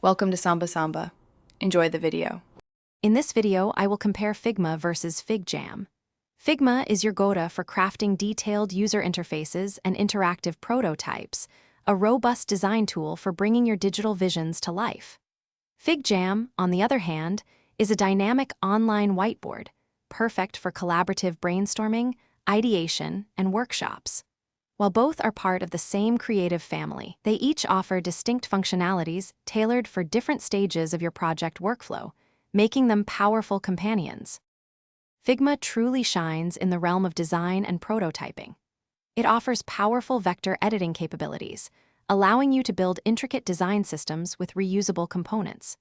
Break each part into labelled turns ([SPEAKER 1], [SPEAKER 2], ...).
[SPEAKER 1] Welcome to Samba Samba. Enjoy the video.
[SPEAKER 2] In this video, I will compare Figma versus FigJam. Figma is your go-to for crafting detailed user interfaces and interactive prototypes, a robust design tool for bringing your digital visions to life. FigJam, on the other hand, is a dynamic online whiteboard, perfect for collaborative brainstorming, ideation, and workshops. While both are part of the same creative family, they each offer distinct functionalities tailored for different stages of your project workflow, making them powerful companions. Figma truly shines in the realm of design and prototyping. It offers powerful vector editing capabilities, allowing you to build intricate design systems with reusable components.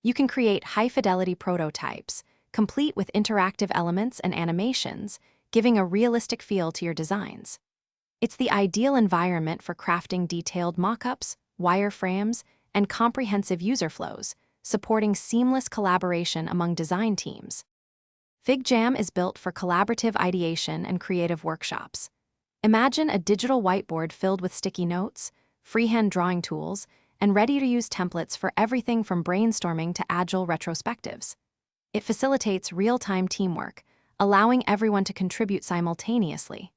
[SPEAKER 2] You can create high-fidelity prototypes, complete with interactive elements and animations, giving a realistic feel to your designs. It's the ideal environment for crafting detailed mockups, wireframes, and comprehensive user flows, supporting seamless collaboration among design teams. FigJam is built for collaborative ideation and creative workshops. Imagine a digital whiteboard filled with sticky notes, freehand drawing tools, and ready-to-use templates for everything from brainstorming to agile retrospectives. It facilitates real-time teamwork, allowing everyone to contribute simultaneously.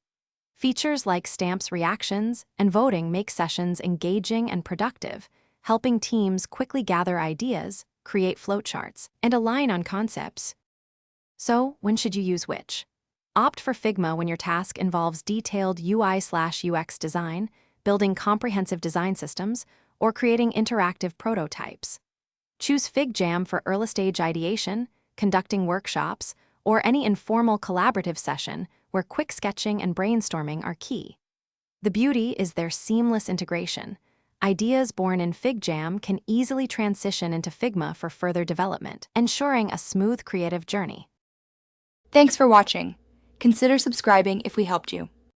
[SPEAKER 2] Features like stamps reactions and voting make sessions engaging and productive, helping teams quickly gather ideas, create flowcharts, and align on concepts. So, when should you use which? Opt for Figma when your task involves detailed UI/UX design, building comprehensive design systems, or creating interactive prototypes. Choose FigJam for early-stage ideation, conducting workshops, or any informal collaborative session where quick sketching and brainstorming are key. The beauty is their seamless integration. Ideas born in FigJam can easily transition into Figma for further development, ensuring a smooth creative journey.
[SPEAKER 1] Thanks for watching. Consider subscribing if we helped you.